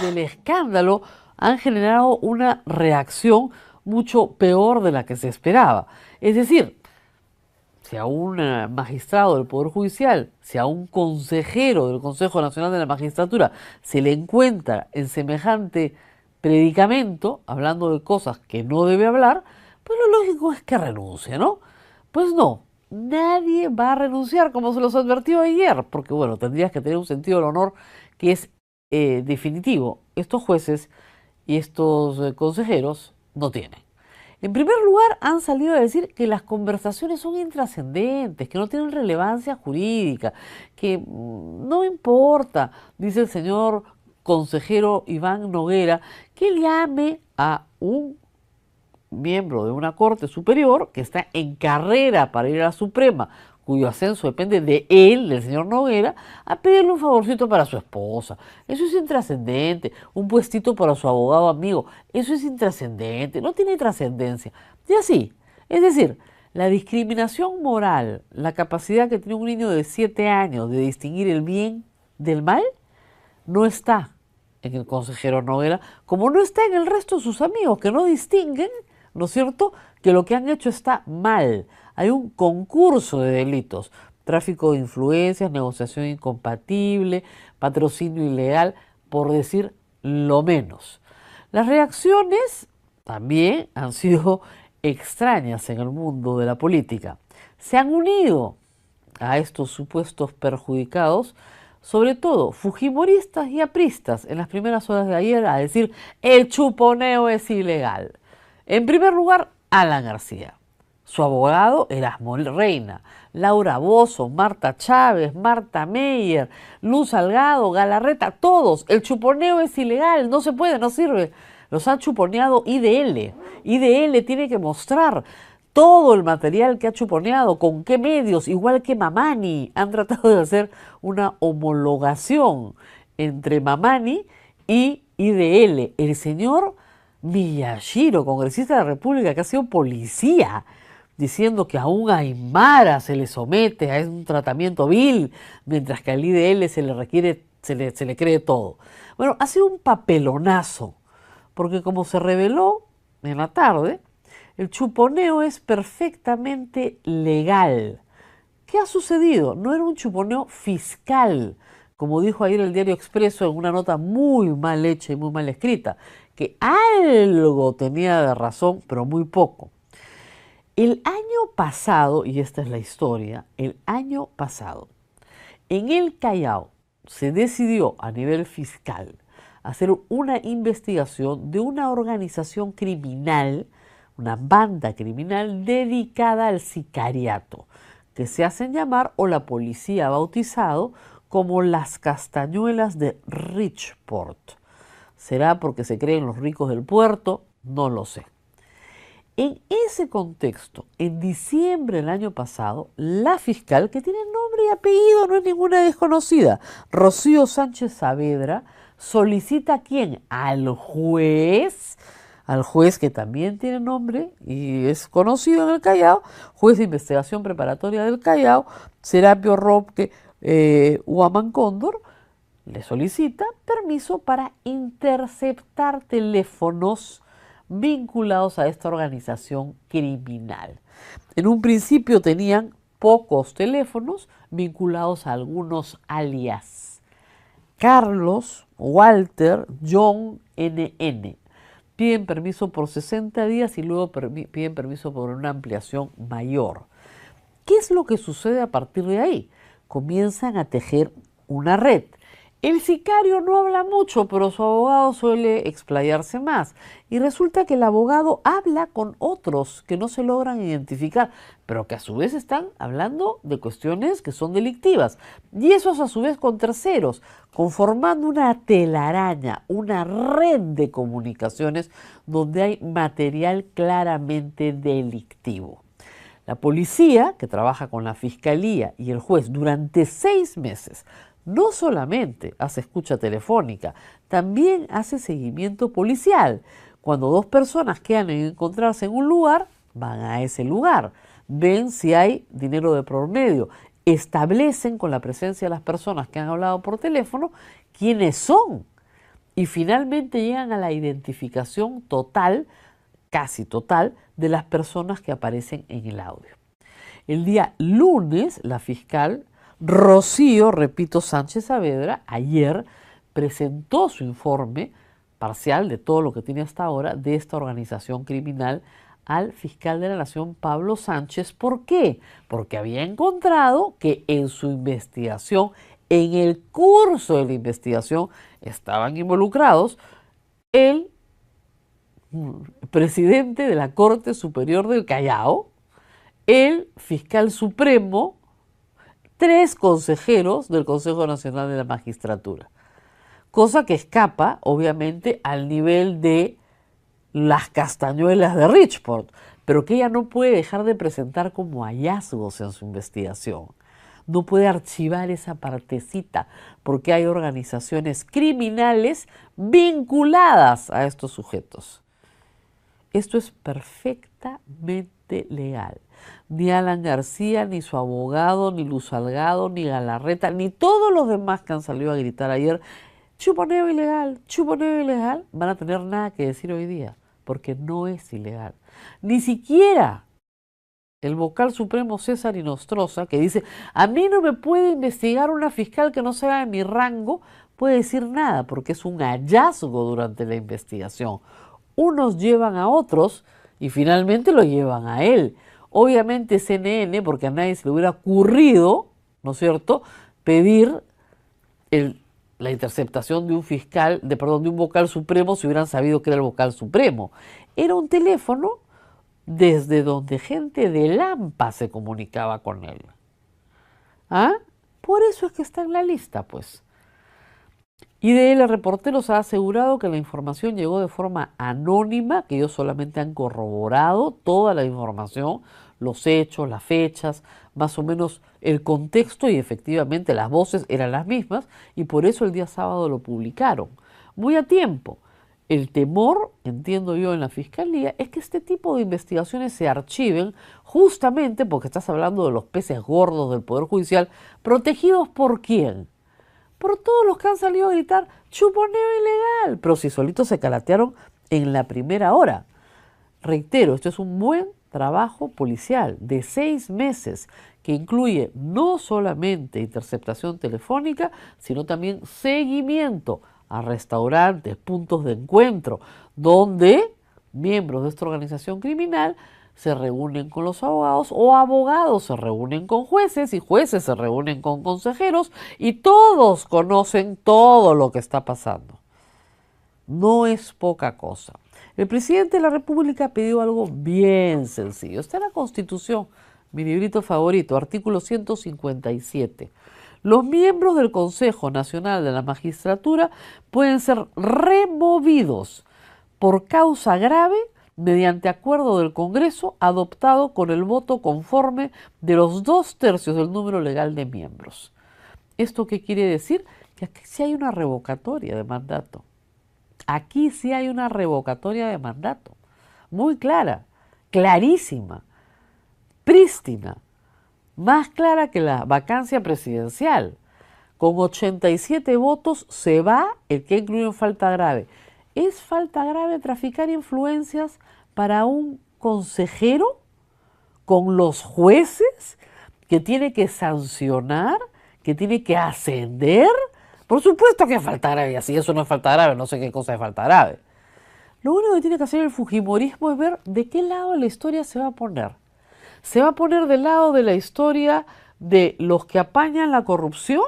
del escándalo han generado una reacción mucho peor de la que se esperaba. Es decir, si a un magistrado del Poder Judicial, si a un consejero del Consejo Nacional de la Magistratura se le encuentra en semejante predicamento, hablando de cosas que no debe hablar, pues lo lógico es que renuncie, ¿no? Pues no, nadie va a renunciar como se los advirtió ayer, porque bueno, tendrías que tener un sentido del honor que es definitivo. Estos jueces y estos consejeros no tienen. En primer lugar, han salido a decir que las conversaciones son intrascendentes, que no tienen relevancia jurídica, que no importa, dice el señor consejero Iván Noguera, que llame a un miembro de una corte superior que está en carrera para ir a la Suprema, cuyo ascenso depende de él, del señor Noguera, a pedirle un favorcito para su esposa. Eso es intrascendente. Un puestito para su abogado amigo. Eso es intrascendente. No tiene trascendencia. Y así. Es decir, la discriminación moral, la capacidad que tiene un niño de 7 años de distinguir el bien del mal, no está en el consejero Noguera, como no está en el resto de sus amigos, que no distinguen, ¿no es cierto?, que lo que han hecho está mal. Hay un concurso de delitos: tráfico de influencias, negociación incompatible, patrocinio ilegal, por decir lo menos. Las reacciones también han sido extrañas en el mundo de la política. Se han unido a estos supuestos perjudicados, sobre todo fujimoristas y apristas, en las primeras horas de ayer a decir el chuponeo es ilegal. En primer lugar, Alan García. Su abogado, Erasmo Reina, Laura Bozzo, Marta Chávez, Marta Meyer, Luz Salgado, Galarreta, todos. El chuponeo es ilegal, no se puede, no sirve. Los ha chuponeado IDL. IDL tiene que mostrar todo el material que ha chuponeado, con qué medios, igual que Mamani. Han tratado de hacer una homologación entre Mamani y IDL. El señor Miyashiro, congresista de la República, que ha sido policía, diciendo que a un aymara se le somete a un tratamiento vil, mientras que al IDL se le requiere, se le cree todo. Bueno, ha sido un papelonazo, porque como se reveló en la tarde, el chuponeo es perfectamente legal. ¿Qué ha sucedido? No era un chuponeo fiscal, como dijo ayer el Diario Expreso en una nota muy mal hecha y muy mal escrita, que algo tenía de razón, pero muy poco. El año pasado, y esta es la historia, el año pasado, en el Callao se decidió a nivel fiscal hacer una investigación de una organización criminal, una banda criminal dedicada al sicariato, que se hacen llamar, o la policía ha bautizado, como las castañuelas de Richport. ¿Será porque se creen los ricos del puerto? No lo sé. En ese contexto, en diciembre del año pasado, la fiscal, que tiene nombre y apellido, no es ninguna desconocida, Rocío Sánchez Saavedra, solicita ¿a quién? Al juez que también tiene nombre y es conocido en el Callao, juez de investigación preparatoria del Callao, Serapio Robque Huaman Cóndor, le solicita permiso para interceptar teléfonos vinculados a esta organización criminal. En un principio tenían pocos teléfonos vinculados a algunos alias: Carlos, Walter, John, NN. Piden permiso por 60 días y luego piden permiso por una ampliación mayor. ¿Qué es lo que sucede a partir de ahí? Comienzan a tejer una red. El sicario no habla mucho, pero su abogado suele explayarse más. Y resulta que el abogado habla con otros que no se logran identificar, pero que a su vez están hablando de cuestiones que son delictivas. Y esos a su vez con terceros, conformando una telaraña, una red de comunicaciones donde hay material claramente delictivo. La policía, que trabaja con la fiscalía y el juez durante 6 meses, no solamente hace escucha telefónica, también hace seguimiento policial. Cuando dos personas quedan en encontrarse en un lugar, van a ese lugar, ven si hay dinero de por medio, establecen con la presencia de las personas que han hablado por teléfono quiénes son y finalmente llegan a la identificación total, casi total, de las personas que aparecen en el audio. El día lunes, la fiscal Rocío, repito, Sánchez Saavedra, ayer presentó su informe parcial de todo lo que tiene hasta ahora de esta organización criminal al fiscal de la Nación, Pablo Sánchez. ¿Por qué? Porque había encontrado que en su investigación, en el curso de la investigación, estaban involucrados el presidente de la Corte Superior del Callao, el fiscal supremo, 3 consejeros del Consejo Nacional de la Magistratura. Cosa que escapa, obviamente, al nivel de las castañuelas de Richport, pero que ella no puede dejar de presentar como hallazgos en su investigación. No puede archivar esa partecita, porque hay organizaciones criminales vinculadas a estos sujetos. Esto es perfectamente legal. Ni Alan García, ni su abogado, ni Luz Salgado, ni Galarreta, ni todos los demás que han salido a gritar ayer, chuponeo ilegal, van a tener nada que decir hoy día, porque no es ilegal. Ni siquiera el vocal supremo César Inostroza, que dice, a mí no me puede investigar una fiscal que no sea de mi rango, puede decir nada, porque es un hallazgo durante la investigación. Unos llevan a otros y finalmente lo llevan a él. Obviamente CNN, porque a nadie se le hubiera ocurrido, ¿no es cierto?, pedir la interceptación de un fiscal, de un vocal supremo si hubieran sabido que era el vocal supremo. Era un teléfono desde donde gente de Lampa se comunicaba con él. ¿Ah? Por eso es que está en la lista, pues. IDL Reporteros ha asegurado que la información llegó de forma anónima, que ellos solamente han corroborado toda la información, los hechos, las fechas, más o menos el contexto, y efectivamente las voces eran las mismas, y por eso el día sábado lo publicaron. Muy a tiempo. El temor, entiendo yo, en la Fiscalía es que este tipo de investigaciones se archiven justamente porque estás hablando de los peces gordos del Poder Judicial, protegidos ¿por quién? Por todos los que han salido a gritar chuponeo ilegal, pero si solitos se calatearon en la primera hora. Reitero, esto es un buen trabajo policial de 6 meses que incluye no solamente interceptación telefónica, sino también seguimiento a restaurantes, puntos de encuentro, donde miembros de esta organización criminal se reúnen con los abogados o abogados se reúnen con jueces y jueces se reúnen con consejeros y todos conocen todo lo que está pasando. No es poca cosa. El presidente de la República pidió algo bien sencillo. Está en la Constitución, mi librito favorito, artículo 157. Los miembros del Consejo Nacional de la Magistratura pueden ser removidos por causa grave mediante acuerdo del Congreso adoptado con el voto conforme de los 2/3 del número legal de miembros. ¿Esto qué quiere decir? Que aquí sí hay una revocatoria de mandato. Aquí sí hay una revocatoria de mandato. Muy clara, clarísima, prístina, más clara que la vacancia presidencial. Con 87 votos se va el que incluye en falta grave. ¿Es falta grave traficar influencias para un consejero con los jueces que tiene que sancionar, que tiene que ascender? Por supuesto que es falta grave, así eso no es falta grave, no sé qué cosa es falta grave. Lo único que tiene que hacer el fujimorismo es ver de qué lado de la historia se va a poner. ¿Se va a poner del lado de la historia de los que apañan la corrupción?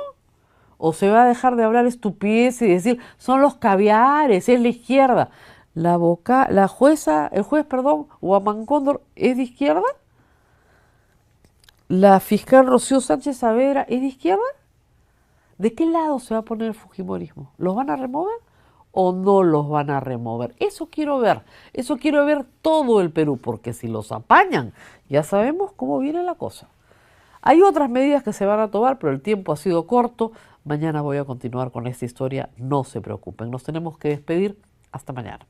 ¿O se va a dejar de hablar estupidez y decir, son los caviares, es la izquierda? El juez, Huamán Cóndor, ¿es de izquierda? ¿La fiscal Rocío Sánchez Saavedra es de izquierda? ¿De qué lado se va a poner el fujimorismo? ¿Los van a remover o no los van a remover? Eso quiero ver todo el Perú, porque si los apañan, ya sabemos cómo viene la cosa. Hay otras medidas que se van a tomar, pero el tiempo ha sido corto. Mañana voy a continuar con esta historia, no se preocupen. Nos tenemos que despedir. Hasta mañana.